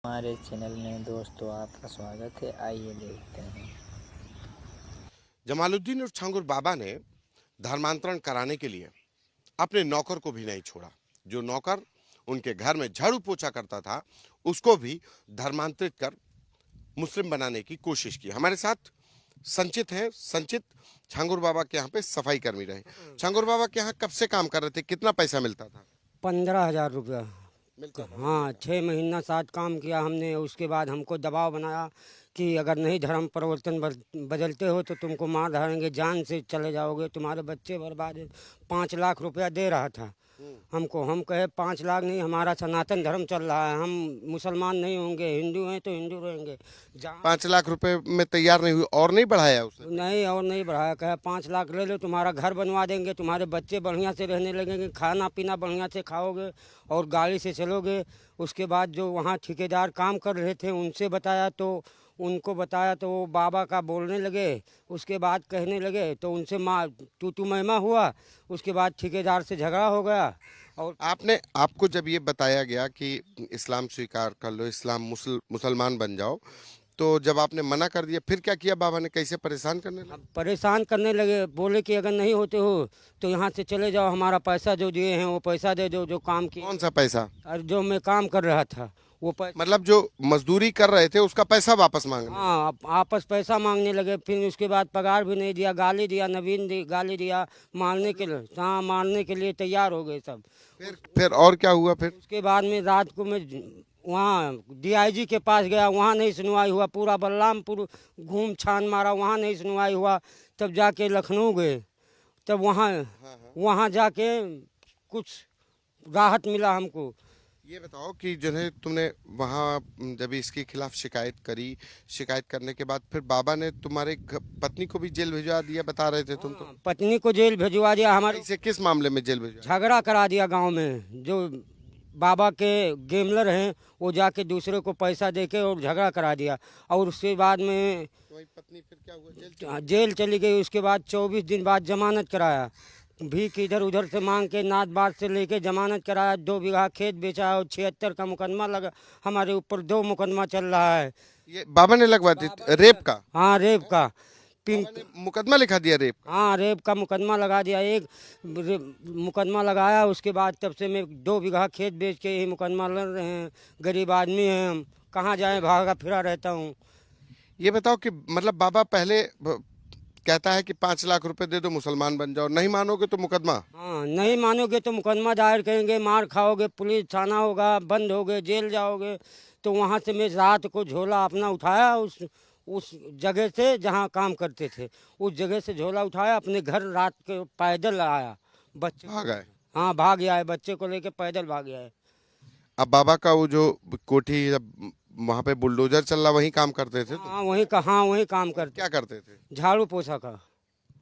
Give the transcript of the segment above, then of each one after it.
हमारे चैनल में दोस्तों आपका स्वागत है। आइए देखते हैं। जमालुद्दीन और छांगुर बाबा ने धर्मांतरण कराने के लिए अपने नौकर को भी नहीं छोड़ा। जो नौकर उनके घर में झाड़ू पोछा करता था उसको भी धर्मांतरित कर मुस्लिम बनाने की कोशिश की। हमारे साथ संचित है। संचित छांगुर बाबा के यहाँ पे सफाई कर्मी रहे। छांगुर बाबा के यहाँ कब से काम कर रहे थे? कितना पैसा मिलता था? 15,000 रुपया। मिलता था हाँ, 6 महीना साथ काम किया हमने। उसके बाद हमको दबाव बनाया कि अगर नहीं धर्म परिवर्तन बदलते हो तो तुमको मार धारेंगे, जान से चले जाओगे, तुम्हारे बच्चे बर्बाद है। 5 लाख रुपया दे रहा था हमको। हम कहे 5 लाख नहीं, हमारा सनातन धर्म चल रहा है, हम मुसलमान नहीं होंगे, हिंदू हैं तो हिंदू रहेंगे। 5 लाख रुपए में तैयार नहीं हुई और नहीं बढ़ाया उसने? नहीं, और नहीं बढ़ाया। कहे 5 लाख ले लो, तुम्हारा घर बनवा देंगे, तुम्हारे बच्चे बढ़िया से रहने लगेंगे, खाना पीना बढ़िया से खाओगे और गाड़ी से चलोगे। उसके बाद जो वहाँ ठेकेदार काम कर रहे थे उनको बताया तो वो बाबा का बोलने लगे। उसके बाद कहने लगे तो उनसे तू महिमा हुआ। उसके बाद ठेकेदार से झगड़ा हो गया। और आपको जब ये बताया गया कि इस्लाम स्वीकार कर लो, इस्लाम मुसलमान बन जाओ, तो जब आपने मना कर दिया फिर क्या किया बाबा ने? कैसे परेशान करने लगे? परेशान करने लगे, बोले कि अगर नहीं होते हो तो यहाँ से चले जाओ, हमारा पैसा जो दिए हैं वो पैसा दे दो, जो काम किए। कौन सा पैसा? और जो मैं काम कर रहा था वो पैसा। मतलब जो मजदूरी कर रहे थे उसका पैसा वापस मांगने? हाँ, आपस पैसा मांगने लगे। फिर उसके बाद पगार भी नहीं दिया, गाली दिया, गाली दिया, मारने के लिए। हाँ, मारने के लिए तैयार हो गए सब। फिर और क्या हुआ फिर? उसके बाद में रात को मैं वहाँ डीआईजी के पास गया, वहाँ नहीं सुनवाई हुआ। पूरा बलरामपुर घूम छान मारा, वहाँ नहीं सुनवाई हुआ। तब जाके लखनऊ गए, तब वहाँ जाके कुछ राहत मिला हमको। ये बताओ कि जिन्हें तुमने वहाँ जब इसके खिलाफ शिकायत करी, शिकायत करने के बाद फिर बाबा ने तुम्हारे पत्नी को भी जेल भिजवा दिया, बता रहे थे तुम तो। पत्नी को जेल भिजवा दिया। हमारे इसे किस मामले में जेल भिजवा? झगड़ा करा दिया गांव में। जो बाबा के गेमलर हैं वो जाके दूसरे को पैसा देके और झगड़ा करा दिया। और उसके बाद में तुम्हारी पत्नी फिर क्या हुआ? जेल चली गई। उसके बाद 24 दिन बाद जमानत कराया। भीख इधर उधर से मांग के नाथ बात से लेके जमानत कराया। 2 बीघा खेत बेचा और 76 का मुकदमा लगा हमारे ऊपर। 2 मुकदमा चल रहा है। ये बाबा ने लगवा दी रेप का? हाँ, रेप का। बाबा ने मुकदमा लिखा दिया रेप का? हाँ, रेप का मुकदमा लगा दिया। एक मुकदमा लगाया। उसके बाद तब से मैं 2 बीघा खेत बेच के ही मुकदमा लड़ रहे हैं। गरीब आदमी हैं हम, कहाँ जाएं, भागा फिरा रहता हूँ। ये बताओ कि मतलब बाबा पहले कहता है कि 5 लाख रुपए दे दो मुसलमान बन जाओ, नहीं मानोगे तो मुकदमा? हाँ, नहीं मानोगे तो मुकदमा दायर करेंगे, मार खाओगे, पुलिस थाना होगा, बंद होगे, जेल जाओगे। तो वहाँ से मैं रात को झोला अपना उठाया, उस जगह से जहाँ काम करते थे उस जगह से झोला उठाया, अपने घर रात के पैदल आया। बच्चे भाग आए? हाँ, भाग गया है, बच्चे को लेके पैदल भाग गया है। अब बाबा का वो जो कोठी, जब वहाँ पे बुलडोजर चल रहा वहीं काम करते थे तो? हाँ, वहीं काम करते। क्या करते थे? झाड़ू पोछा का।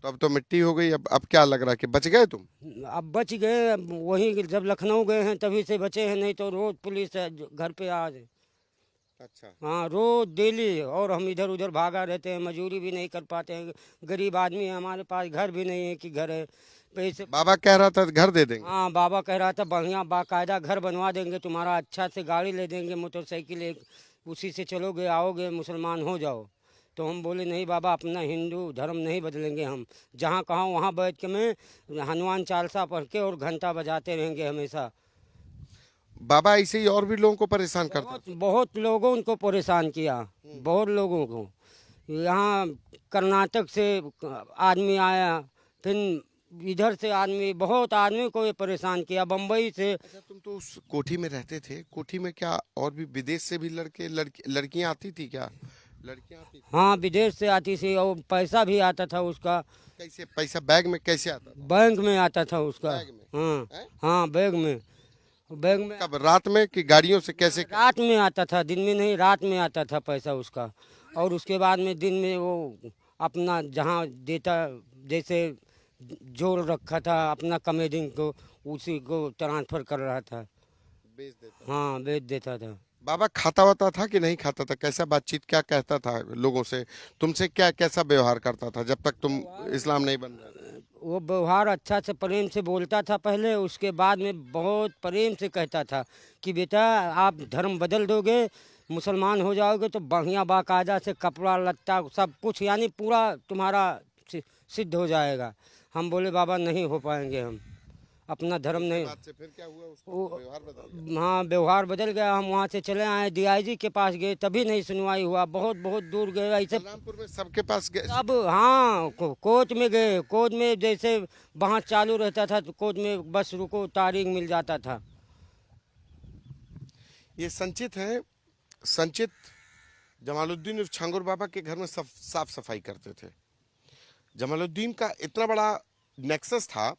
तो अब तो मिट्टी हो गई। अब क्या लग रहा है कि बच गए तुम? अब बच गए। अब वहीं जब लखनऊ गए हैं तभी से बचे हैं, नहीं तो रोज पुलिस है घर पे आज। अच्छा। हाँ, रोज डेली। और हम इधर उधर भागा रहते हैं, मजदूरी भी नहीं कर पाते हैं। गरीब आदमी है, हमारे पास घर भी नहीं है कि घर है पैसे। बाबा कह रहा था घर दे देंगे? हाँ, बाबा कह रहा था बढ़िया बाकायदा घर बनवा देंगे तुम्हारा, अच्छा से गाड़ी ले देंगे, मोटरसाइकिल एक, उसी से चलोगे आओगे, मुसलमान हो जाओ। तो हम बोले नहीं बाबा, अपना हिंदू धर्म नहीं बदलेंगे हम। जहाँ कहाँ वहाँ बैठ के मैं हनुमान चालीसा पढ़ के और घंटा बजाते रहेंगे हमेशा। बाबा ऐसे ही और भी लोगों को परेशान करता? बहुत लोगों को परेशान किया, बहुत लोगों को। यहाँ कर्नाटक से आदमी आया, फिर इधर से आदमी, बहुत आदमी को ये परेशान किया, बम्बई से। अच्छा, तुम तो उस कोठी में रहते थे, कोठी में क्या और भी विदेश से भी लड़कियां आती थी क्या? लड़कियां आती थी? हाँ, विदेश से आती थी और पैसा भी आता था उसका। कैसे पैसा? बैग में कैसे आता था? बैंक में आता था उसका। बैग में? हाँ हाँ, बैग में। कब, रात में कि गाड़ियों से? कैसे? रात में आता था, दिन में नहीं, रात में आता था पैसा उसका। और उसके बाद में दिन में वो अपना जहाँ देता, जैसे जोड़ रखा था अपना कमेडिंग को, उसी को ट्रांसफर कर रहा था, बेच देता? हाँ, बेच देता था। बाबा खाता वाता था कि नहीं खाता था? कैसा बातचीत, क्या कहता था लोगों से? तुमसे क्या कैसा व्यवहार करता था जब तक तुम इस्लाम नहीं बन रहे थे? वो व्यवहार अच्छा से प्रेम से बोलता था पहले। उसके बाद में बहुत प्रेम से कहता था कि बेटा आप धर्म बदल दोगे मुसलमान हो जाओगे तो बढ़िया बाकायदा से कपड़ा लत्ता सब कुछ यानी पूरा तुम्हारा सिद्ध हो जाएगा। हम बोले बाबा नहीं हो पाएंगे, हम अपना धर्म उसके नहीं। बाद से फिर क्या हुआ, उसका वो- व्यवहार बदल गया? हाँ व्यवहार बदल गया। हम वहाँ से चले आए, डीआईजी के पास गए, तभी नहीं सुनवाई हुआ। बहुत बहुत दूर गए ऐसे बलरामपुर में सबके पास गए? अब। हाँ कोर्ट में गए, कोर्ट में जैसे बहस चालू रहता था तो कोर्ट में बस रुको तारीख मिल जाता था। ये संचित है। संचित जमालुद्दीन उर्फ छांगुर बाबा के घर में साफ सफाई करते थे। जमालुद्दीन का इतना बड़ा नेक्सस था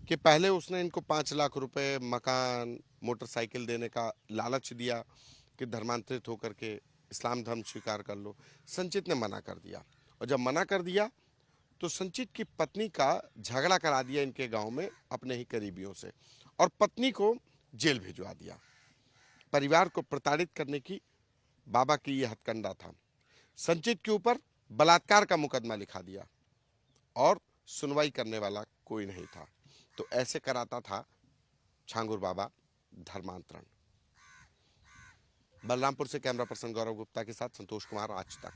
कि पहले उसने इनको 5 लाख रुपए, मकान, मोटरसाइकिल देने का लालच दिया कि धर्मांतरित होकर के इस्लाम धर्म स्वीकार कर लो। संचित ने मना कर दिया, और जब मना कर दिया तो संचित की पत्नी का झगड़ा करा दिया इनके गांव में अपने ही करीबियों से, और पत्नी को जेल भिजवा दिया। परिवार को प्रताड़ित करने की बाबा की यह हथकंडा था। संचित के ऊपर बलात्कार का मुकदमा लिखा दिया और सुनवाई करने वाला कोई नहीं था। तो ऐसे कराता था छांगुर बाबा धर्मांतरण। बलरामपुर से कैमरा पर्सन गौरव गुप्ता के साथ संतोष कुमार, आज तक।